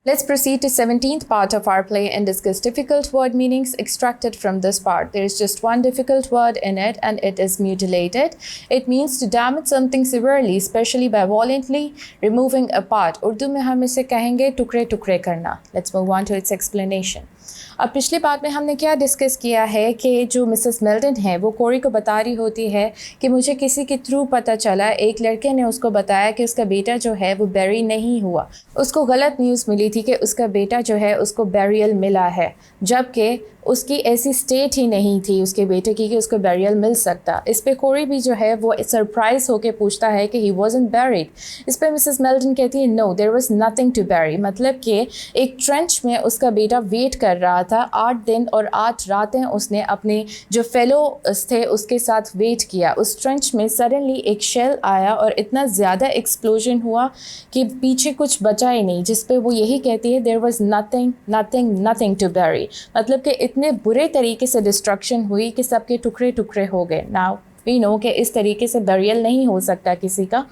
Let's proceed to 17th part of our play and discuss difficult word meanings extracted from this part. There is just one difficult word in it and it is mutilated. It means to damage something severely, especially by violently removing a part. Urdu में हम इसे कहेंगे टुकड़े टुकड़े करना. Let's move on to its explanation. अब पिछली बात में हमने क्या डिस्कस किया है कि जो मिसेस मेल्टन है वो कोरी को बता रही होती है कि मुझे किसी के थ्रू पता चला, एक लड़के ने उसको बताया कि उसका बेटा जो है वो बैरी नहीं हुआ. उसको गलत न्यूज़ मिली थी कि उसका बेटा जो है उसको बैरियल मिला है, जबकि उसकी ऐसी स्टेट ही नहीं थी उसके बेटे की कि उसको बैरियल मिल सकता. इस पे कोरी भी जो है वो सरप्राइज होके पूछता है कि ही वाज़न्ट बैरिड. इस पे मिसेस मेल्टन कहती है no there was nothing to bury, मतलब कि एक ट्रेंच में उसका बेटा वेट कर रहा था. 8 दिन और 8 रातें उसने अपने जो फेलो थे उसके साथ वेट किया. उस ट्रेंच में सडनली एक शेल आया और इतना ज़्यादा एक्सप्लोजन हुआ कि पीछे कुछ बचा ही नहीं, जिस पे वो यही कहती है there was nothing nothing nothing to bury, मतलब कि इतने बुरे तरीके से डिस्ट्रक्शन हुई कि सबके टुकड़े टुकड़े हो गए. नाउ वी नो कि इस तरीके से बैरियल नहीं हो सकता किसी का.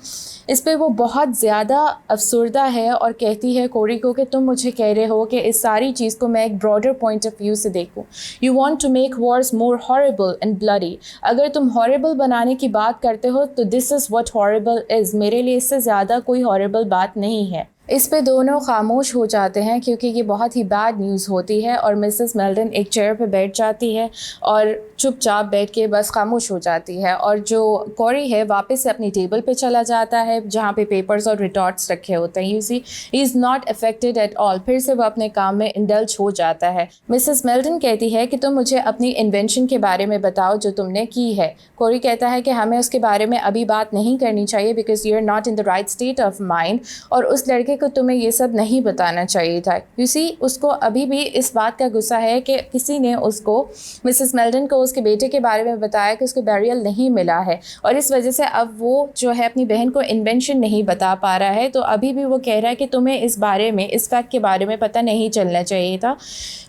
इस पे वो बहुत ज़्यादा अफसरदा है और कहती है कोरी को कि तुम मुझे कह रहे हो कि इस सारी चीज़ को मैं एक ब्रॉडर पॉइंट ऑफ व्यू से देखूं. You want to make wars more horrible and bloody. अगर तुम हॉरिबल बनाने की बात करते हो तो this is what horrible is. मेरे लिए इससे ज़्यादा कोई हॉरिबल बात नहीं है. इस पे दोनों खामोश हो जाते हैं क्योंकि ये बहुत ही बैड न्यूज़ होती है और मिसेस मेल्टन एक चेयर पे बैठ जाती है और चुपचाप बैठ के बस खामोश हो जाती है. और जो कोरी है वापस से अपनी टेबल पे चला जाता है जहाँ पे पेपर्स और रिटॉर्ट्स रखे होते हैं. You see he is not affected at all. फिर से वो अपने काम में इंडल्ज हो जाता है. मिसेस मेल्टन कहती है कि तुम मुझे अपनी इन्वेंशन के बारे में बताओ जो तुमने की है. कोरी कहता है कि हमें उसके बारे में अभी बात नहीं करनी चाहिए because you are not in the right state of mind, और उस लड़के को तुम्हें ये सब नहीं बताना चाहिए था. यू सी उसको अभी भी इस बात का गुस्सा है कि किसी ने उसको, मिसेस मेल्टन को, उसके बेटे के बारे में बताया कि उसको बैरियल नहीं मिला है और इस वजह से अब वो जो है अपनी बहन को इन्वेंशन नहीं बता पा रहा है. तो अभी भी वो कह रहा है कि तुम्हें इस बारे में, इस फैक्ट के बारे में पता नहीं चलना चाहिए था.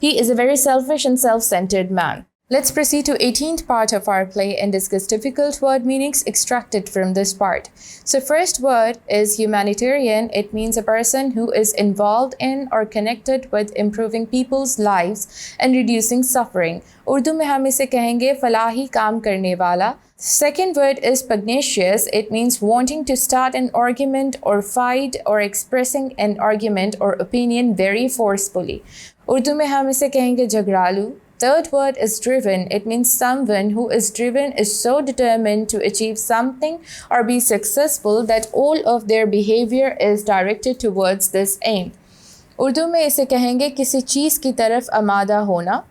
He is a very selfish and self centred man. Let's proceed to 18th part of our play and discuss difficult word meanings extracted from this part. So first word is humanitarian. It means a person who is involved in or connected with improving people's lives and reducing suffering. Urdu में हम इसे कहेंगे फलाही काम करने वाला. Second word is pugnacious. It means wanting to start an argument or fight or expressing an argument or opinion very forcefully. Urdu में हम इसे कहेंगे झगड़ालू. Third word is driven. It means someone who is driven is so determined to achieve something or be successful that all of their behavior is directed towards this aim. Urdu में इसे कहेंगे किसी चीज़ की तरफ आमादा होना.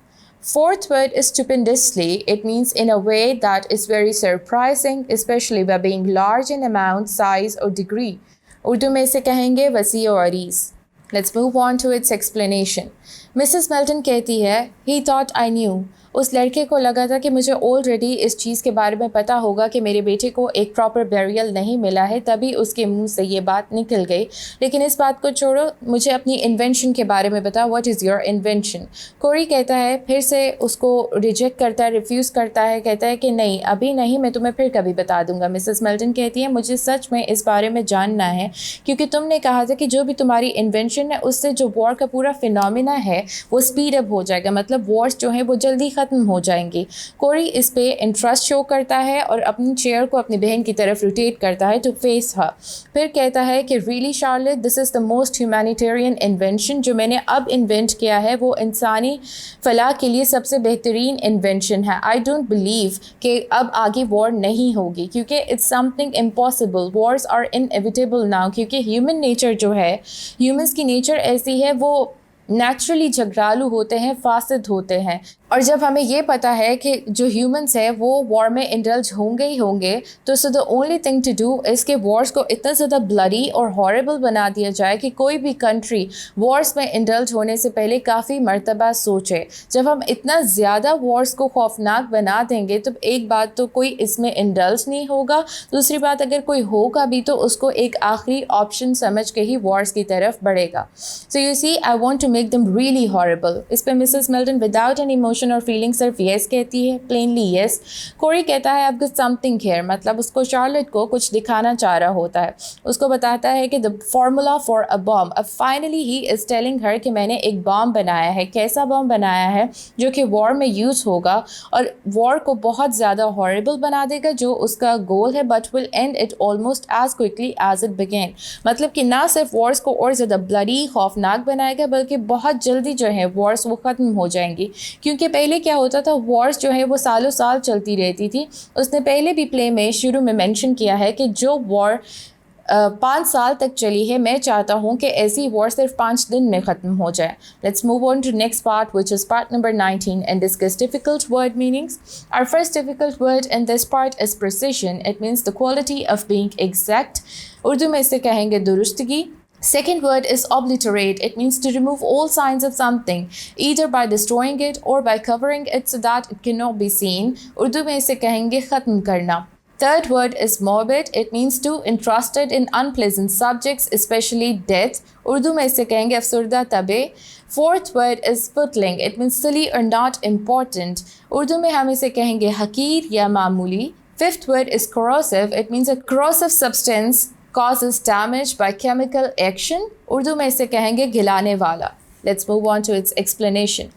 Fourth word is stupendously. It means in a way that is very surprising, especially by being large in amount, size or degree. Urdu में इसे कहेंगे वसी और अरीज़. Let's move on to its explanation. Mrs Melton कहती है ही थॉट आई न्यू. उस लड़के को लगा था कि मुझे ऑलरेडी इस चीज़ के बारे में पता होगा कि मेरे बेटे को एक प्रॉपर बैरियल नहीं मिला है, तभी उसके मुंह से ये बात निकल गई. लेकिन इस बात को छोड़ो, मुझे अपनी इन्वेंशन के बारे में बताओ. What is your invention? Corey कहता है, फिर से उसको रिजेक्ट करता है, रिफ्यूज़ करता है, कहता है कि नहीं अभी नहीं, मैं तुम्हें फिर कभी बता दूंगा. मिसेस मेल्टन कहती है मुझे सच में इस बारे में जानना है क्योंकि तुमने कहा था कि जो भी तुम्हारी इन्वेंशन है उससे जो वॉर का पूरा फिनोमिना है वो स्पीड अप हो जाएगा, मतलब वॉर्स जो है वो जल्दी ख़त्म हो जाएंगी. कोरी इस पे इंटरेस्ट शो करता है और अपनी चेयर को अपनी बहन की तरफ रोटेट करता है टू फेस हर. फिर कहता है कि really Charlotte this is the most humanitarian invention. जो मैंने अब इन्वेंट किया है वो इंसानी फलाह के लिए सबसे बेहतरीन इन्वेंशन है. आई डोंट बिलीव कि अब आगे वॉर नहीं होगी क्योंकि it's something impossible. Wars are inevitable now क्योंकि ह्यूमन नेचर जो है, ह्यूमन्स की नेचर ऐसी है, वो नेचुरली झगड़ालू होते हैं, फासिद होते हैं. और जब हमें ये पता है कि जो ह्यूमंस हैं वो वॉर में इंडल्ज होंगे ही होंगे, तो so the only thing to do is कि वॉर्स को इतना ज़्यादा ब्लडी और हॉरिबल बना दिया जाए कि कोई भी कंट्री वॉर्स में इंडल्ज होने से पहले काफ़ी मर्तबा सोचे. जब हम इतना ज़्यादा वॉर्स को खौफनाक बना देंगे तो एक बात तो कोई इसमें इंडल्ज नहीं होगा, दूसरी बात अगर कोई होगा भी तो उसको एक आखिरी ऑप्शन समझ के ही वॉर्स की तरफ बढ़ेगा. So you see I want to make them really horrible. इस पर Mrs Melton without any emotion question और फीलिंग सिर्फ येस कहती है, प्लेनली येस। कोरी कहता है I've got something here, मतलब उसको शार्लेट को कुछ दिखाना चाह रहा होता है, उसको बताता है कि the formula for a bomb. अब finally he is telling her कि मैंने एक बॉम्ब बनाया है। कैसा बॉम्ब बनाया है? जो कि वॉर में यूज़ होगा और वॉर को बहुत ज़्यादा हॉरिबल बना देगा, जो उसका गोल है, but will end it almost as quickly as it began. मतलब कि ना सिर्फ वॉर्स को और ज़्यादा ब्लडी खौफनाक बनाएगा, बल्कि बहुत जल्दी जो है वॉर्स वो ख़त्म हो जाएंगी। क्योंकि पहले क्या होता था, वॉर्स जो है वो सालों साल चलती रहती थी। उसने पहले भी प्ले में शुरू में मेंशन किया है कि जो वॉर 5 साल तक चली है, मैं चाहता हूँ कि ऐसी वॉर सिर्फ 5 दिन में ख़त्म हो जाए। Let's move on to next part which is part number 19 and discuss difficult word meanings. Our first difficult word in this part is precision. It means the quality of being exact. Urdu में इसे कहेंगे दुरुस्तगी। Second word is obliterate. It means to remove all signs of something, either by destroying it or by covering it so that it cannot be seen. Urdu में इसे कहेंगे ख़त्म करना। Third word is morbid. It means to interested in unpleasant subjects, especially death. Urdu में इसे कहेंगे अफसरदा तबे। Fourth word is footling. It means silly or not important. Urdu में हम इसे कहेंगे हकीर या मामूली। Fifth word is corrosive. It means a corrosive substance causes damage by chemical action. Urdu में इसे कहेंगे गिलाने वाला। Let's move on to its explanation.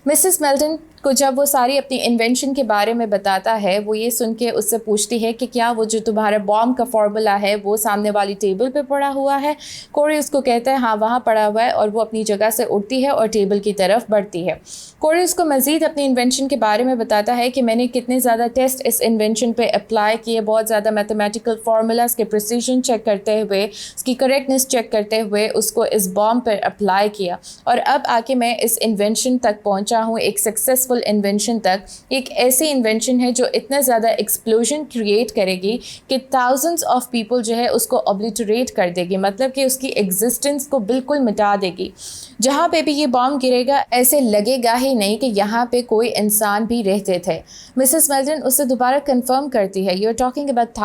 Mrs Melton को जब वो सारी अपनी इन्वेंशन के बारे में बताता है, वो ये सुन के उससे पूछती है कि क्या वो जो तुम्हारा बॉम्ब का फार्मूला है वो सामने वाली टेबल पे पड़ा हुआ है? कोरी उसको कहता है हाँ वहाँ पड़ा हुआ है, और वो अपनी जगह से उठती है और टेबल की तरफ बढ़ती है। कोरी उसको मज़ीद अपनी इन्वेंशन के बारे में बताता है कि मैंने कितने ज़्यादा टेस्ट इस इन्वेंशन पे अप्लाई किए, बहुत ज़्यादा मैथमेटिकल फार्मूलाज के प्रिसीजन चेक करते हुए, उसकी करेक्टनेस चेक करते हुए उसको इस बॉम्ब पर अप्लाई किया, और अब आके मैं इस इन्वेंशन तक पहुँचा हूँ, एक सक्सेसफुल इन्वेंशन तक। एक ऐसी इन्वेंशन है जो इतना ज़्यादा एक्सप्लोजन क्रिएट करेगी कि थाउजेंड्स ऑफ पीपल जो है उसको ऑब्लिटरेट कर देगी, मतलब कि उसकी एग्जिस्टेंस को बिल्कुल मिटा देगी। जहाँ पे भी ये बॉम्ब गिरेगा ऐसे लगेगा ही नहीं कि यहाँ पे कोई इंसान भी रहते थे। मिसेस मेल्टन उससे दोबारा कंफर्म करती है, you are talking about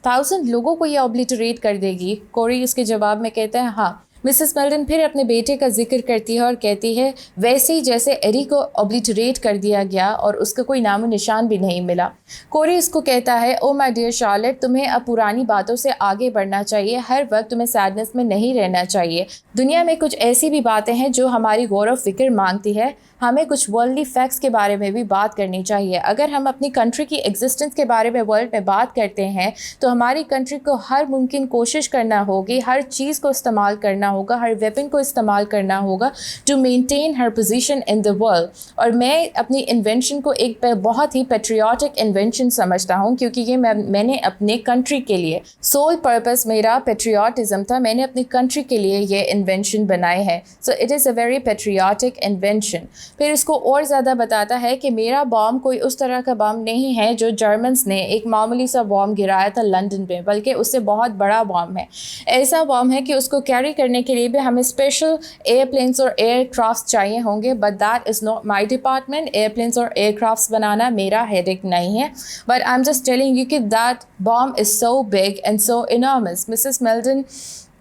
thousand लोगों को ये ऑब्लिटरेट कर देगी। कोरी उसके जवाब में कहता है हाँ। मिसेस मेल्टन फिर अपने बेटे का जिक्र करती है और कहती है वैसे ही जैसे एरी को ऑब्लिटरेट कर दिया गया और उसका कोई नामो निशान भी नहीं मिला। कोरी उसको कहता है ओ माय डियर शार्लेट, तुम्हें अब पुरानी बातों से आगे बढ़ना चाहिए, हर वक्त तुम्हें सैडनेस में नहीं रहना चाहिए। दुनिया में कुछ ऐसी भी बातें हैं जो हमारी गौर व फिक्र मांगती है, हमें कुछ वर्ल्डली फैक्ट्स के बारे में भी बात करनी चाहिए। अगर हम अपनी कंट्री की एग्जिस्टेंस के बारे में वर्ल्ड में बात करते हैं तो हमारी कंट्री को हर मुमकिन कोशिश करना होगी, हर चीज़ को इस्तेमाल करना होगा, हर वेपन को इस्तेमाल करना होगा to maintain her position in the world. और मैं अपनी इन्वेंशन को एक बहुत ही पेट्रियाटिक इन्वेंशन समझता हूँ, क्योंकि ये मैंने अपने कंट्री के लिए, सोल पर्पस मेरा पेट्रियाटिज्म था, मैंने अपनी कंट्री के लिए ये इन्वेंशन बनाए है। So it is a very patriotic invention. फिर इसको और ज़्यादा बताता है कि मेरा बॉम्ब कोई उस तरह का बॉम्ब नहीं है जो जर्मन्स ने एक मामूली सा बॉम्ब गिराया था लंदन पे, बल्कि उससे बहुत बड़ा बॉम्ब है। ऐसा बॉम्ब है कि उसको कैरी करने के लिए भी हमें स्पेशल एयरप्लेन्स और एयरक्राफ्ट्स चाहिए होंगे, but that is not my department. Airplanes और एयरक्राफ्ट्स बनाना मेरा हेडेक नहीं है, but I am just telling you कि that bomb is so big and so enormous. Mrs Melton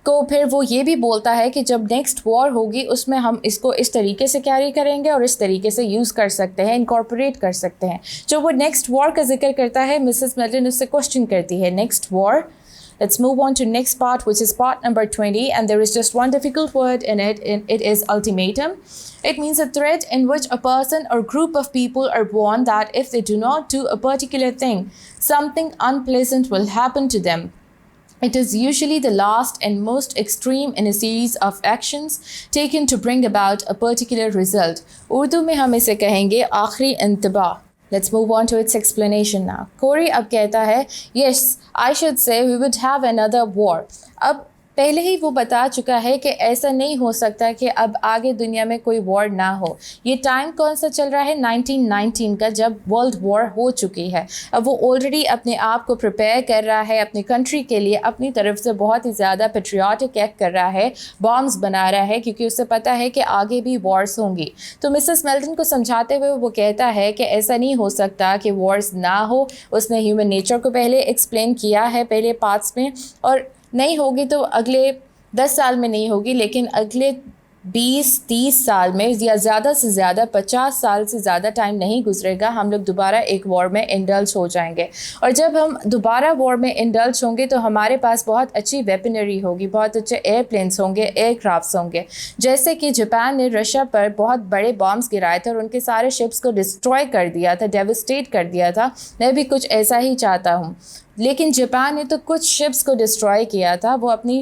को फिर वो ये भी बोलता है कि जब नेक्स्ट वॉर होगी उसमें हम इसको इस तरीके से कैरी करेंगे और इस तरीके से यूज़ कर सकते हैं, इनकॉर्पोरेट कर सकते हैं। जब वो नेक्स्ट वॉर का जिक्र करता है, मिसेस मेल्टन उससे क्वेश्चन करती है next war. Let's move on to next part, which is part number 20, and there is just one difficult word in it, and it is ultimatum. It means a threat in which a person or group of people are warned that if they do not do a particular thing, something unpleasant will happen to them. It is usually the last and most extreme in a series of actions taken to bring about a particular result. Urdu में हम इसे कहेंगे आखिरी इंतबाह। Let's move on to its explanation now. Corey अब कहता है yes, I should say we would have another war. अब पहले ही वो बता चुका है कि ऐसा नहीं हो सकता कि अब आगे दुनिया में कोई वॉर ना हो। ये टाइम कौन सा चल रहा है? 1919 का, जब वर्ल्ड वॉर हो चुकी है। अब वो ऑलरेडी अपने आप को प्रिपेयर कर रहा है अपनी कंट्री के लिए, अपनी तरफ से बहुत ही ज़्यादा पेट्रियाटिक एक्ट कर रहा है, बॉम्ब्स बना रहा है, क्योंकि उसे पता है कि आगे भी वॉर्स होंगी। तो मिसेस मेल्टन को समझाते हुए वो कहता है कि ऐसा नहीं हो सकता कि वॉर्स ना हो। उसने ह्यूमन नेचर को पहले एक्सप्लेन किया है पहले पार्ट्स में, और नहीं होगी तो अगले 10 साल में नहीं होगी, लेकिन अगले 20-30 سال میں یا زیادہ سے زیادہ 50 سال سے زیادہ ٹائم نہیں گزرے گا، ہم لوگ دوبارہ ایک وار میں انڈلج ہو جائیں گے. اور جب ہم دوبارہ وار میں انڈلج ہوں گے تو ہمارے پاس بہت اچھی ویپنری ہوگی، بہت اچھے ایئر پلینس ہوں گے، ایئر کرافٹس ہوں گے. جیسے کہ جاپان نے رشیا پر بہت بڑے بامز گرائے تھے اور ان کے سارے شپس کو ڈسٹروائے کر دیا تھا، ڈیوسٹیٹ کر دیا تھا. میں بھی کچھ ایسا ہی چاہتا ہوں. لیکن جاپان نے تو کچھ شپس کو ڈسٹروائے کیا تھا. وہ اپنی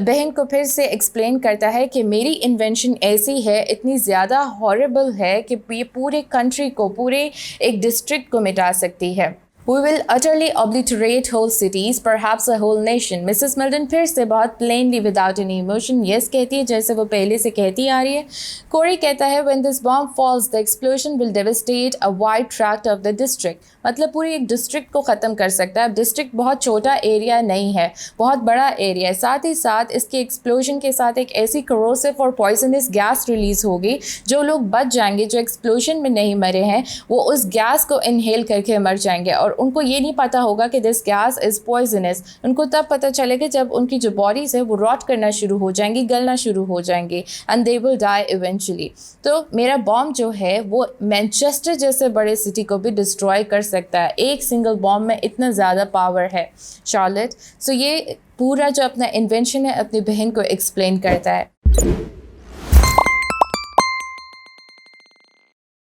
بہن کو پھر سے ایکسپلین کرتا ہے کہ میری انوینشن ایسی ہے، اتنی زیادہ ہارریبل ہے کہ یہ پورے کنٹری کو، پورے ایک ڈسٹرکٹ کو مٹا سکتی ہے. We will utterly obliterate whole cities, perhaps a whole nation. Mrs Milton پھر سے بہت plainly without any emotion yes کہتی ہے، جیسے وہ پہلے سے کہتی آ رہی ہے. کوری کہتا ہے when this bomb falls, the explosion will devastate a wide tract of the district. مطلب پوری ایک ڈسٹرکٹ کو ختم کر سکتا ہے. اب ڈسٹرکٹ بہت چھوٹا ایریا نہیں ہے، بہت بڑا ایریا ہے. ساتھ ہی ساتھ اس کے ایکسپلوژن کے ساتھ ایک ایسی کروسو اور پوائزنس گیس ریلیز ہوگی. جو لوگ بچ جائیں گے، جو ایکسپلوژن میں نہیں مرے ہیں، وہ اس گیس کو انہیل کر کے مر جائیں گے. اور ان کو یہ نہیں پتا ہوگا کہ دس گیس از پوائزنس. ان کو تب پتہ چلے گا جب ان کی جو باڈیز ہے وہ راٹ کرنا شروع ہو جائیں گی، گلنا شروع ہو جائیں گی، and they will dye eventually. تو میرا بام جو ہے وہ مینچسٹر جیسے بڑے سٹی کو بھی ڈسٹروائے کر سکتا ہے. ایک سنگل بام میں اتنا زیادہ پاور ہے شارلٹ. سو یہ پورا جو اپنا انوینشن ہے اپنی بہن کو ایکسپلین کرتا ہے.